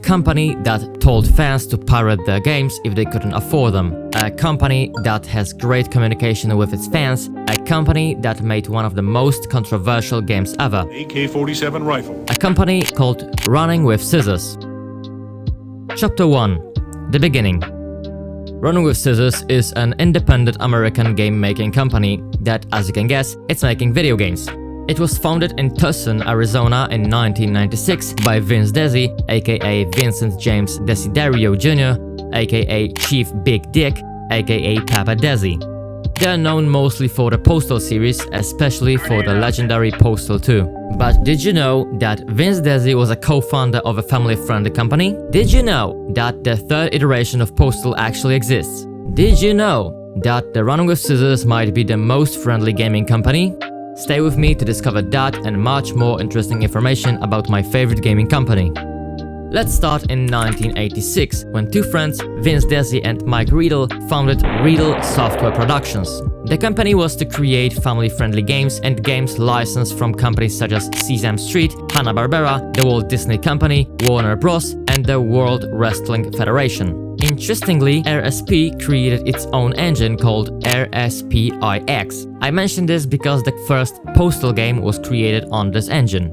company that told fans to pirate their games if they couldn't afford them. A company that has great communication with its fans. A company that made one of the most controversial games ever. AK-47 rifle. A company called Running with Scissors. Chapter 1. The Beginning. Running with Scissors is an independent American game-making company that, as you can guess, it's making video games. It was founded in Tucson, Arizona in 1996 by Vince Desi, aka Vincent James Desiderio Jr., aka Chief Big Dick, aka Papa Desi. They are known mostly for the Postal series, especially for the legendary Postal 2. But did you know that Vince Desi was a co-founder of a family-friendly company? Did you know that the third iteration of Postal actually exists? Did you know that the Running with Scissors might be the most friendly gaming company? Stay with me to discover that and much more interesting information about my favorite gaming company. Let's start in 1986, when two friends, Vince Desi and Mike Riedel, founded Riedel Software Productions. The company was to create family-friendly games and games licensed from companies such as Sesame Street, Hanna-Barbera, the Walt Disney Company, Warner Bros. And the World Wrestling Federation. Interestingly, RSP created its own engine called RSPIX. I mention this because the first Postal game was created on this engine.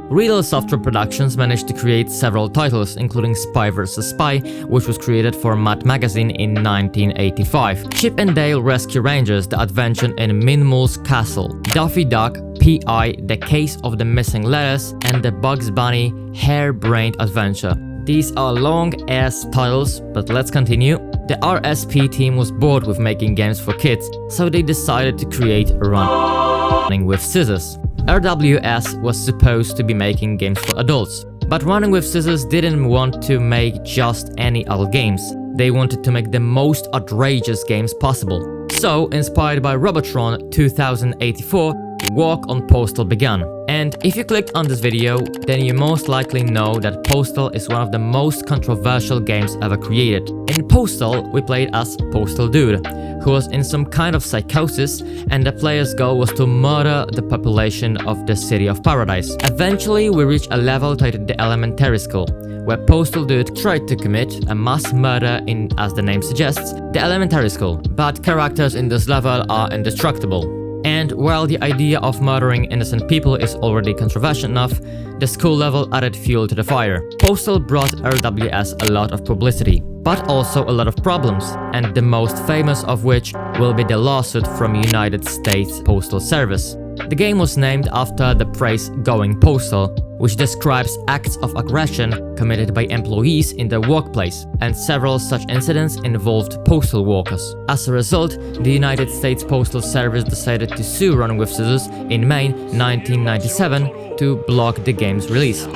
Riedel Software Productions managed to create several titles, including Spy vs. Spy, which was created for Mad Magazine in 1985, Chip and Dale Rescue Rangers, The Adventure in Minmull's Castle, Daffy Duck, P.I., The Case of the Missing Letters, and the Bugs Bunny Hair-Brained Adventure. These are long-ass titles, but let's continue. The RSP team was bored with making games for kids, so they decided to create Running with Scissors. RWS was supposed to be making games for adults, but Running with Scissors didn't want to make just any adult games. They wanted to make the most outrageous games possible. So, inspired by Robotron 2084, Walk on Postal began. And if you clicked on this video, then you most likely know that Postal is one of the most controversial games ever created. In Postal, we played as Postal Dude, who was in some kind of psychosis, and the player's goal was to murder the population of the City of Paradise. Eventually, we reached a level titled the Elementary School, where Postal Dude tried to commit a mass murder in, as the name suggests, the elementary school, but characters in this level are indestructible. And while the idea of murdering innocent people is already controversial enough, the school level added fuel to the fire. Postal brought RWS a lot of publicity, but also a lot of problems, and the most famous of which will be the lawsuit from United States Postal Service. The game was named after the phrase "going postal," which describes acts of aggression committed by employees in their workplace, and several such incidents involved postal workers. As a result, the United States Postal Service decided to sue Running with Scissors in May 1997 to block the game's release.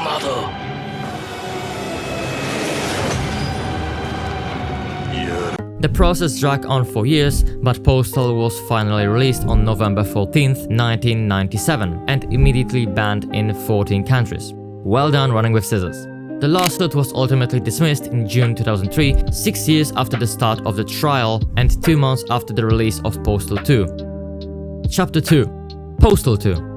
The process dragged on for years, but Postal was finally released on November 14, 1997, and immediately banned in 14 countries. Well done, Running with Scissors. The lawsuit was ultimately dismissed in June 2003, 6 years after the start of the trial and 2 months after the release of Postal 2. Chapter 2. Postal 2.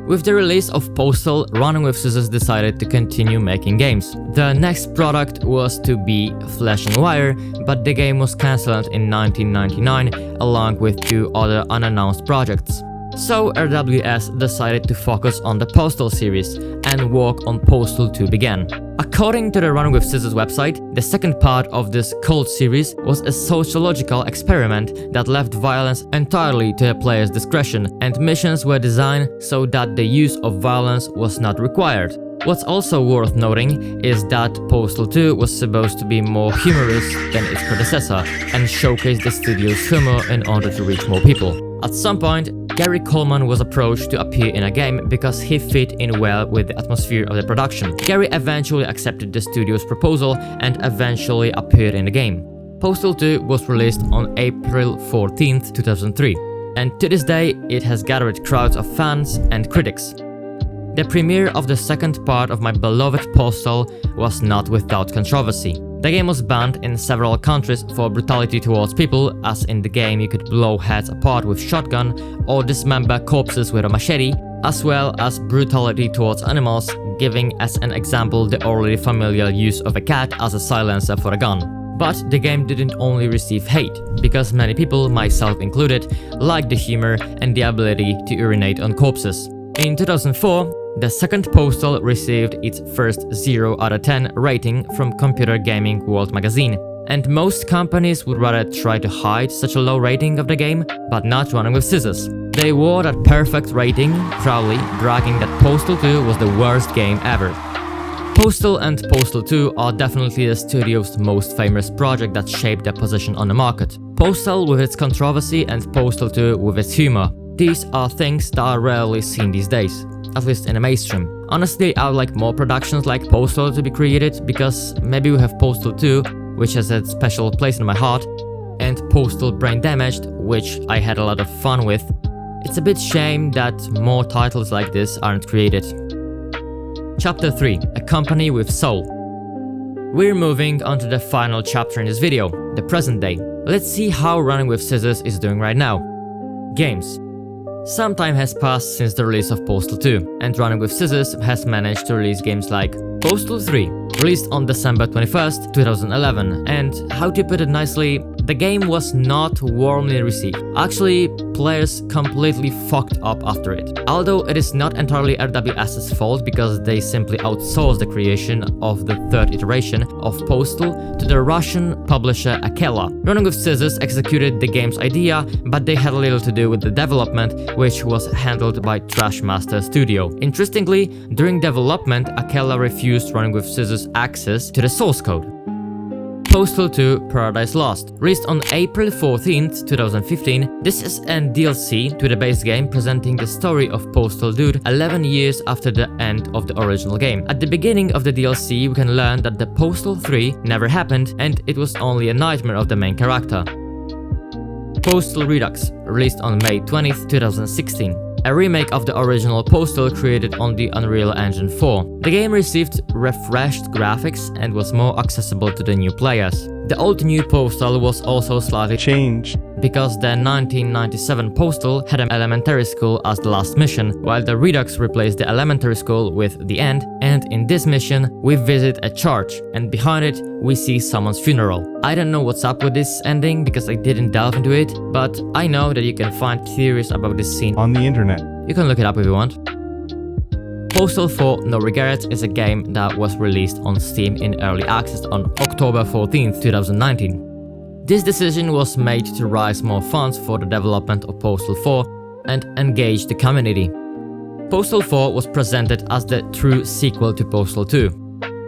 With the release of Postal, Running with Scissors decided to continue making games. The next product was to be Flesh and Wire, but the game was cancelled in 1999 along with 2 other unannounced projects. So RWS decided to focus on the Postal series, and work on Postal 2 began. According to the Running with Scissors website, the second part of this cult series was a sociological experiment that left violence entirely to the player's discretion, and missions were designed so that the use of violence was not required. What's also worth noting is that Postal 2 was supposed to be more humorous than its predecessor, and showcase the studio's humor in order to reach more people. At some point, Gary Coleman was approached to appear in a game because he fit in well with the atmosphere of the production. Gary eventually accepted the studio's proposal and eventually appeared in the game. Postal 2 was released on April 14, 2003, and to this day it has gathered crowds of fans and critics. The premiere of the second part of my beloved Postal was not without controversy. The game was banned in several countries for brutality towards people, as in the game you could blow heads apart with shotgun or dismember corpses with a machete, as well as brutality towards animals, giving as an example the already familiar use of a cat as a silencer for a gun. But the game didn't only receive hate, because many people, myself included, liked the humor and the ability to urinate on corpses. In 2004, the second Postal received its first 0 out of 10 rating from Computer Gaming World magazine. And most companies would rather try to hide such a low rating of the game, but not Running with Scissors. They wore that perfect rating, proudly bragging that Postal 2 was the worst game ever. Postal and Postal 2 are definitely the studio's most famous project that shaped their position on the market. Postal with its controversy and Postal 2 with its humor. These are things that are rarely seen these days, at least in the mainstream. Honestly, I would like more productions like Postal to be created, because maybe we have Postal 2, which has a special place in my heart, and Postal Brain Damaged, which I had a lot of fun with. It's a bit shame that more titles like this aren't created. Chapter 3. A Company with Soul. We're moving on to the final chapter in this video, the present day. Let's see how Running with Scissors is doing right now. Games. Some time has passed since the release of Postal 2, and Running with Scissors has managed to release games like Postal 3, released on December 21st, 2011, and how to put it nicely, the game was not warmly received. Actually, players completely fucked up after it. Although it is not entirely RWS's fault, because they simply outsourced the creation of the third iteration of Postal to the Russian publisher Akela. Running with Scissors executed the game's idea, but they had little to do with the development, which was handled by Trashmaster Studio. Interestingly, during development, Akela refused Running with Scissors access to the source code. Postal 2 Paradise Lost, released on April 14th, 2015. This is an DLC to the base game presenting the story of Postal Dude 11 years after the end of the original game. At the beginning of the DLC, we can learn that the Postal 3 never happened and it was only a nightmare of the main character. Postal Redux, released on May 20th, 2016. A remake of the original Postal created on the Unreal Engine 4. The game received refreshed graphics and was more accessible to the new players. The old new Postal was also slightly changed, because the 1997 Postal had an elementary school as the last mission, while the Redux replaced the elementary school with the end, and in this mission we visit a church, and behind it we see someone's funeral. I don't know what's up with this ending because I didn't delve into it, but I know that you can find theories about this scene on the internet. You can look it up if you want. Postal 4 No Regrets is a game that was released on Steam in early access on October 14th, 2019. This decision was made to raise more funds for the development of Postal 4 and engage the community. Postal 4 was presented as the true sequel to Postal 2.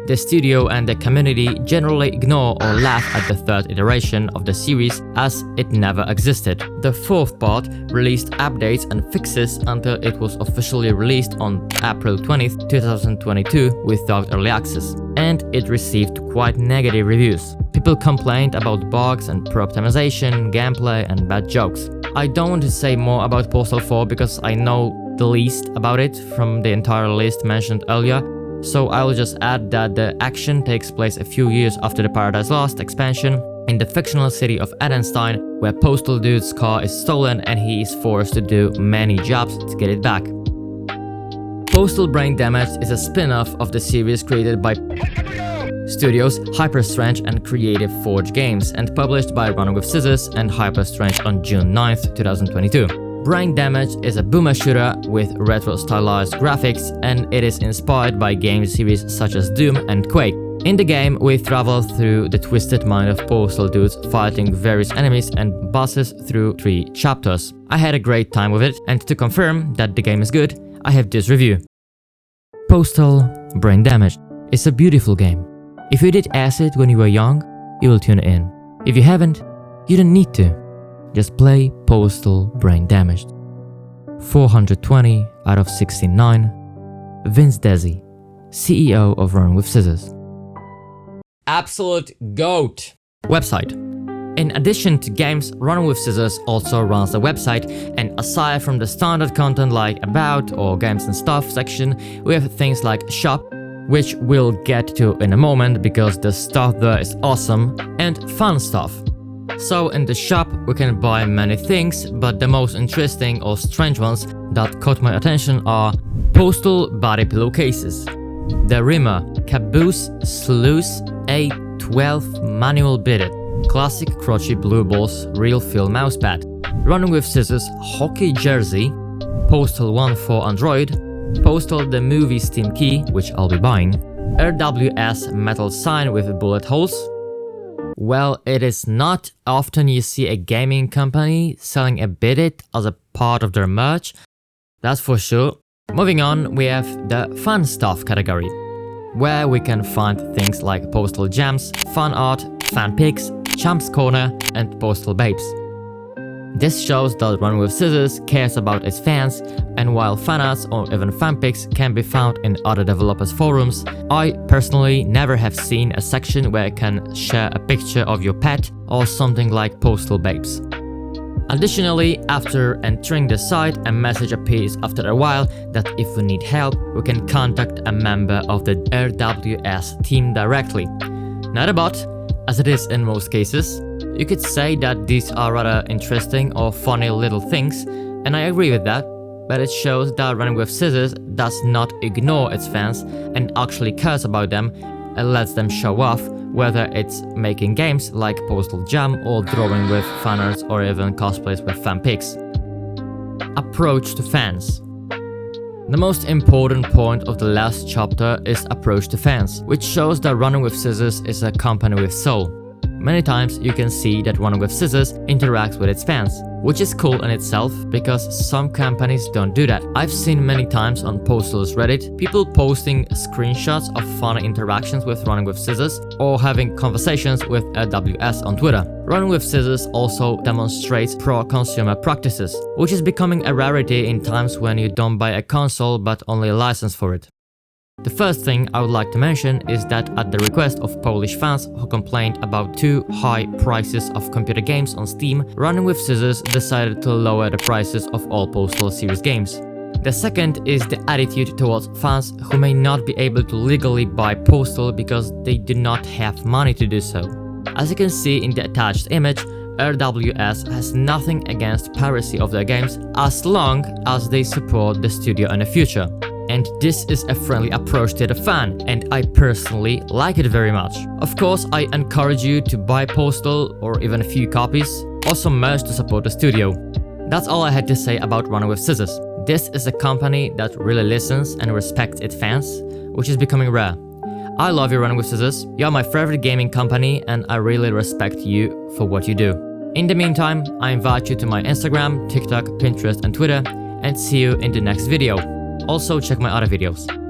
The studio and the community generally ignore or laugh at the third iteration of the series as it never existed. The fourth part released updates and fixes until it was officially released on April 20th, 2022 without early access, and it received quite negative reviews. People complained about bugs and poor optimization, gameplay and bad jokes. I don't want to say more about Postal 4 because I know the least about it from the entire list mentioned earlier. So I'll just add that the action takes place a few years after the Paradise Lost expansion in the fictional city of Edenstein, where Postal Dude's car is stolen and he is forced to do many jobs to get it back. Postal Brain Damaged is a spin-off of the series created by Studios Hyperstrange and Creative Forge Games and published by Running with Scissors and Hyperstrange on June 9th, 2022. Brain Damage is a boomer shooter with retro-stylized graphics, and it is inspired by game series such as Doom and Quake. In the game, we travel through the twisted mind of Postal Dudes, fighting various enemies and bosses through 3 chapters. I had a great time with it, and to confirm that the game is good, I have this review. Postal Brain Damage is a beautiful game. If you did acid when you were young, you will tune in. If you haven't, you don't need to. Just play Postal Brain Damaged. 420 out of 69. Vince Desi, CEO of Running with Scissors. Absolute GOAT! Website. In addition to games, Running with Scissors also runs a website, and aside from the standard content like About or Games and Stuff section, we have things like Shop, which we'll get to in a moment because the stuff there is awesome, and Fun Stuff. So in the shop we can buy many things, but the most interesting or strange ones that caught my attention are Postal body pillowcases, The Rimmer Caboose Sluice A12 Manual Bitted. Classic crotchy blue balls real feel mousepad. Running with Scissors Hockey Jersey. Postal 1 for Android. Postal the Movie Steam Key, which I'll be buying. RWS metal sign with bullet holes. Well, it is not often you see a gaming company selling a Bitted as a part of their merch, that's for sure. Moving on, we have the fun stuff category, where we can find things like postal gems, fan art, fan pics, Champs Corner, and postal babes. This shows that Running with Scissors cares about its fans, and while fan arts or even fanpics can be found in other developers' forums, I personally never have seen a section where you can share a picture of your pet or something like postal babes. Additionally, after entering the site, a message appears after a while that if we need help, we can contact a member of the RWS team directly. Not a bot, as it is in most cases. You could say that these are rather interesting or funny little things, and I agree with that, but it shows that Running with Scissors does not ignore its fans and actually cares about them and lets them show off, whether it's making games like Postal Jam or drawing with fan arts or even cosplays with fanpics. Approach to fans. The most important point of the last chapter is approach to fans, which shows that Running with Scissors is a company with soul. Many times you can see that Running with Scissors interacts with its fans, which is cool in itself because some companies don't do that. I've seen many times on Postal's Reddit people posting screenshots of funny interactions with Running with Scissors or having conversations with RWS on Twitter. Running with Scissors also demonstrates pro-consumer practices, which is becoming a rarity in times when you don't buy a console but only a license for it. The first thing I would like to mention is that at the request of Polish fans who complained about too high prices of computer games on Steam, Running with Scissors decided to lower the prices of all Postal series games. The second is the attitude towards fans who may not be able to legally buy Postal because they do not have money to do so. As you can see in the attached image, RWS has nothing against piracy of their games as long as they support the studio in the future. And this is a friendly approach to the fan, and I personally like it very much. Of course, I encourage you to buy Postal or even a few copies, or some merch to support the studio. That's all I had to say about Running with Scissors. This is a company that really listens and respects its fans, which is becoming rare. I love you, Running with Scissors. You're my favorite gaming company, and I really respect you for what you do. In the meantime, I invite you to my Instagram, TikTok, Pinterest, and Twitter, and see you in the next video. Also, check my other videos.